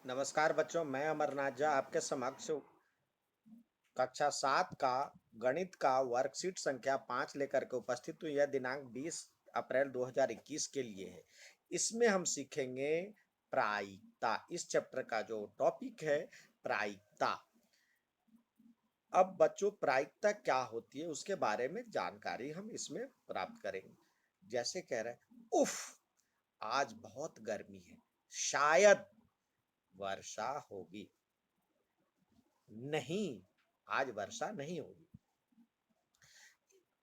नमस्कार बच्चों, मैं अमरनाथ झा आपके समक्ष कक्षा 7 का गणित का वर्कशीट संख्या 5 लेकर के उपस्थित हूँ। यह दिनांक 20 अप्रैल 2021 के लिए है। इसमें हम सीखेंगे प्रायिकता। इस चैप्टर का जो टॉपिक है प्रायिकता। अब बच्चों, प्रायिकता क्या होती है उसके बारे में जानकारी हम इसमें प्राप्त करेंगे। जैसे कह रहे हैं, उफ, आज बहुत गर्मी है, शायद वर्षा होगी। नहीं, आज वर्षा नहीं होगी।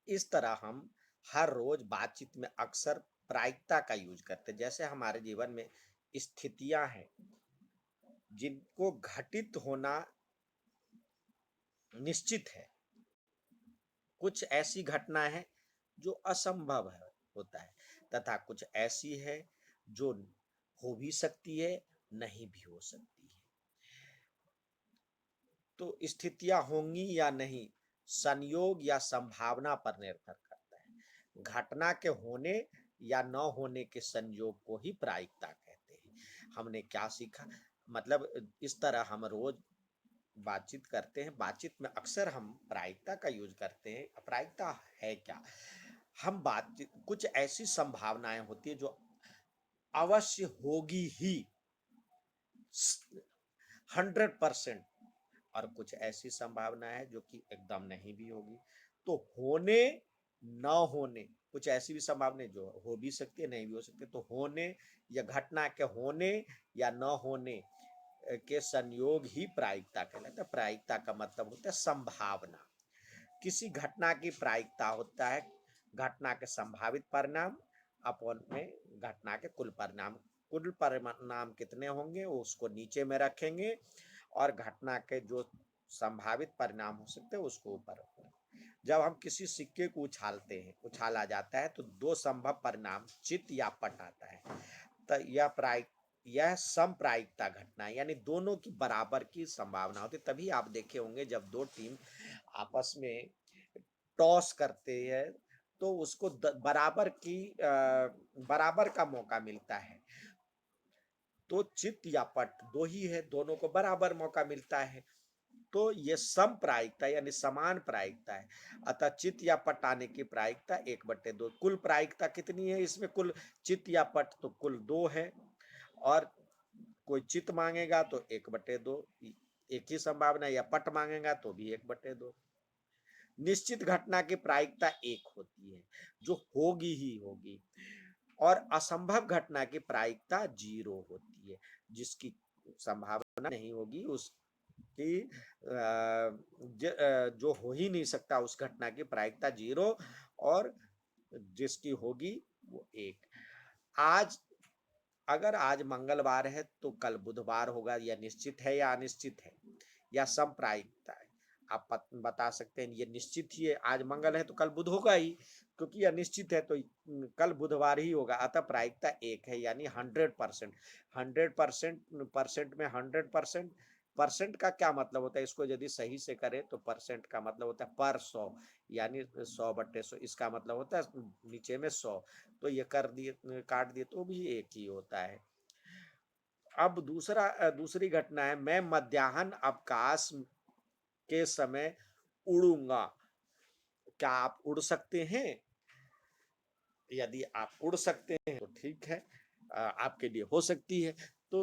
इस तरह हम हर रोज बातचीत में अक्सर प्रायिकता का यूज करते हैं। जैसे हमारे जीवन में स्थितियां हैं जिनको घटित होना निश्चित है। कुछ ऐसी घटनाएं हैं जो असंभव है होता है, तथा कुछ ऐसी है जो हो भी सकती है, नहीं भी हो सकती है। तो स्थितियां होंगी या नहीं, संयोग या संभावना पर निर्भर करता है। घटना के होने या न होने के संयोग को ही प्रायिकता कहते हैं। हमने क्या सीखा, मतलब इस तरह हम रोज बातचीत करते हैं। बातचीत में अक्सर हम प्रायिकता का यूज करते हैं। प्रायिकता है क्या? हम बातचीत कुछ ऐसी संभावनाएं होती है जो अवश्य होगी ही, 100%, और कुछ ऐसी संभावना है जो कि एकदम नहीं भी होगी। तो होने न होने, कुछ ऐसी भी संभावना जो हो भी सकती है, नहीं भी हो सकती है। तो होने या घटना के होने या न होने के संयोग ही प्रायिकता कहलाता है। प्रायिकता का मतलब होता है संभावना। किसी घटना की प्रायिकता होता है घटना के संभावित परिणाम अपन में घटना के कुल परिणाम। कुल परिणाम कितने होंगे उसको नीचे में रखेंगे, और घटना के जो संभावित परिणाम हो सकते हैं उसको ऊपर। जब हम किसी सिक्के को उछालते हैं, उछाला जाता है, तो दो संभव परिणाम चित या पट आता है। तो यह समप्रायिकता घटना है, यानी दोनों की बराबर की संभावना होती है। तभी आप देखे होंगे जब दो टीम आपस में टॉस करते हैं तो उसको बराबर का मौका मिलता है। तो चित या पट दो ही है, दोनों को बराबर मौका मिलता है। तो ये सम प्रायिकता यानी समान प्रायिकता है। अतः चित या पट आने की प्रायिकता 1/2। कुल प्रायिकता कितनी है इसमें? कुल चित या पट तो कुल 2 है, और कोई चित मांगेगा तो 1/2, एक ही संभावना, या पट मांगेगा तो भी 1/2। निश्चित घटना की प्रायिकता 1 होती है, जो होगी ही होगी, और असंभव घटना की प्रायिकता 0 होती है, जिसकी संभावना नहीं होगी, उसकी जो हो ही नहीं सकता उस घटना की प्रायिकता 0, और जिसकी होगी वो 1। आज अगर आज मंगलवार है तो कल बुधवार होगा, यह निश्चित है या अनिश्चित है, या संप्रायिकता है? आप बता सकते हैं ये निश्चित ही है, आज मंगल है तो कल बुध होगा ही, क्योंकि यह निश्चित है तो कल बुधवार ही होगा। अतः प्रायिकता 1 है, यानी 100%। 100% परसेंट में 100%। परसेंट का क्या मतलब होता है? इसको यदि सही से करें तो परसेंट का मतलब होता है पर 100, यानी 100/100। इसका मतलब होता है नीचे में 100, तो ये कर दिए, काट दिए तो भी 1 ही होता है। अब दूसरी घटना है, मैं मध्याह्न अवकाश के समय उड़ूंगा। क्या आप उड़ सकते हैं? यदि आप उड़ सकते हैं तो ठीक है, आपके लिए हो सकती है। तो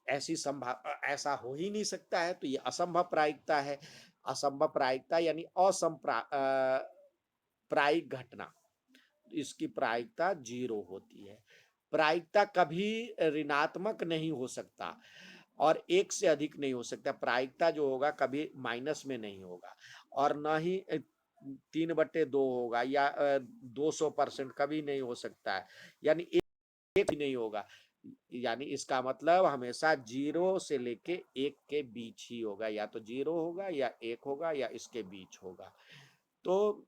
ऐसा हो ही नहीं सकता है, तो ये असंभव प्रायिकता है। असंभव प्रायिकता यानी प्रायिक घटना, इसकी प्रायिकता 0 होती है। प्रायिकता कभी ऋणात्मक नहीं हो सकता और 1 से अधिक नहीं हो सकता। प्रायिकता जो होगा कभी माइनस में नहीं होगा, और न ही 3/2 होगा, या 200% कभी नहीं हो सकता है, यानी एक भी नहीं होगा। यानी इसका मतलब हमेशा 0 से लेके 1 के बीच ही होगा, या तो 0 होगा या 1 होगा या इसके बीच होगा। तो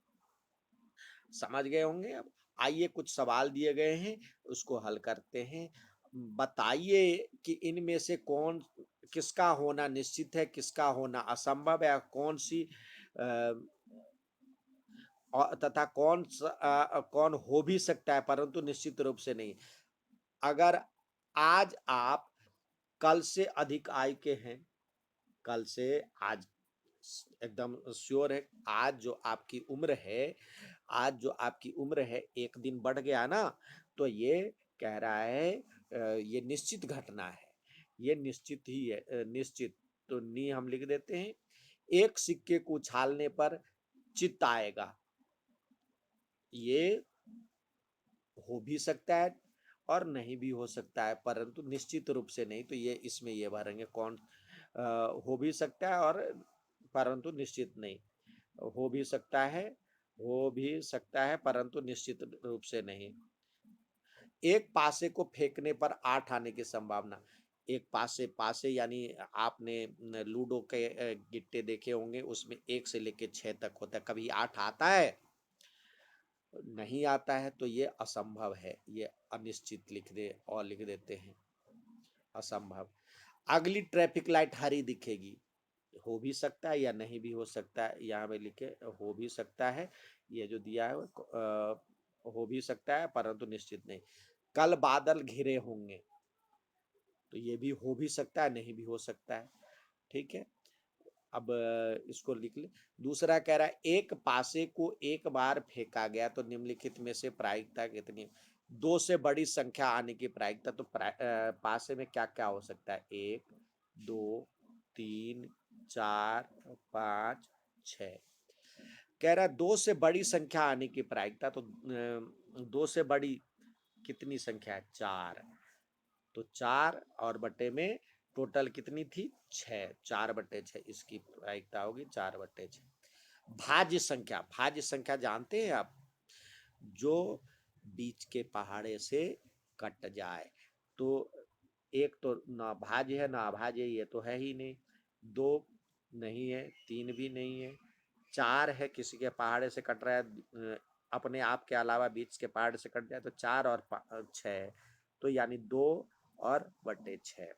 समझ गए होंगे। अब आइए कुछ सवाल दिए गए हैं, उसको हल करते हैं। बताइए कि इनमें से किसका होना निश्चित है, किसका होना असंभव है, कौन सी तथा कौन हो भी सकता है परंतु निश्चित रूप से नहीं। अगर आज आप कल से अधिक आय के हैं, कल से आज एकदम श्योर है, आज जो आपकी उम्र है, आज जो आपकी उम्र है एक दिन बढ़ गया ना, तो ये कह रहा है ये निश्चित घटना है, ये निश्चित ही है, निश्चित। तो नी हम लिख देते हैं। एक सिक्के को उछालने पर चित्त आएगा, ये हो भी सकता है और नहीं भी हो सकता है, परंतु निश्चित रूप से नहीं। तो ये इसमें ये भरेंगे कौन, हो भी सकता है और परंतु निश्चित नहीं, हो भी सकता है, हो भी सकता है परंतु निश्चित रूप से नहीं। एक पासे को फेंकने पर 8 आने की संभावना। एक पासे, पासे यानी आपने लूडो के गिट्टे देखे होंगे, उसमें 1 से लेके 6 तक होता है, कभी 8 आता है? नहीं आता है, तो ये असंभव है, ये अनिश्चित लिख दे और लिख देते हैं असंभव। अगली ट्रैफिक लाइट हरी दिखेगी, हो भी सकता है या नहीं भी हो सकता है, यहाँ पे लिखे हो भी सकता है, ये जो दिया है हो भी सकता है परंतु निश्चित नहीं। कल बादल घिरे होंगे, तो ये भी हो भी सकता है, नहीं भी हो सकता है, ठीक है। अब इसको लिख ले। दूसरा कह रहा है एक पासे को एक बार फेंका गया तो निम्नलिखित में से प्रायिकता कितनी? 2 से बड़ी संख्या आने की प्रायिकता, तो पासे में क्या क्या हो सकता है? 1, 2, 3, 4, 5, 6। कह रहा है 2 से बड़ी संख्या आने की प्रायिकता, तो 2 से बड़ी कितनी संख्या है? 4। तो 4 और बटे में टोटल कितनी थी? 6। 4/6 इसकी प्रायिकता होगी 4/6। भाज्य संख्या, भाज्य संख्या जानते हैं आप? जो बीच के पहाड़े से कट जाए, तो एक तो ना भाज्य है ना अभाज्य, ये तो है ही नहीं। 2 नहीं है, 3 भी नहीं है, 4 है, किसी के पहाड़े से कट रहा है, अपने आप के अलावा बीच के पहाड़ से कट जाए, तो 4 और 6, तो यानी 2 और बटे 6।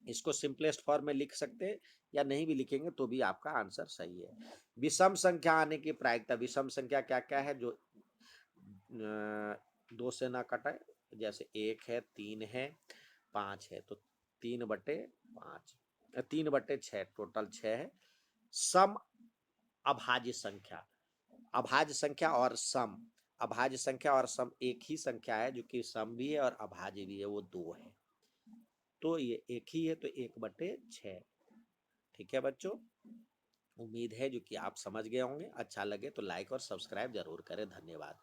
इसको सिंपलेस्ट फॉर्म में लिख सकते हैं, या नहीं भी लिखेंगे तो भी आपका आंसर सही है। विषम संख्या आने की प्रायिकता, विषम संख्या क्या क्या है? जो 2 से ना कटे, जैसे 1 है, 3 है, 5 है, तो 3/5, 3/6, टोटल 6 है। सम अभाज्य संख्या, अभाज्य संख्या और सम, अभाज्य संख्या और सम एक ही संख्या है, जो कि सम भी है और अभाज्य भी है, वो 2 है, तो ये एक ही है, तो 1/6। ठीक है बच्चों, उम्मीद है जो कि आप समझ गए होंगे। अच्छा लगे तो लाइक और सब्सक्राइब जरूर करें। धन्यवाद।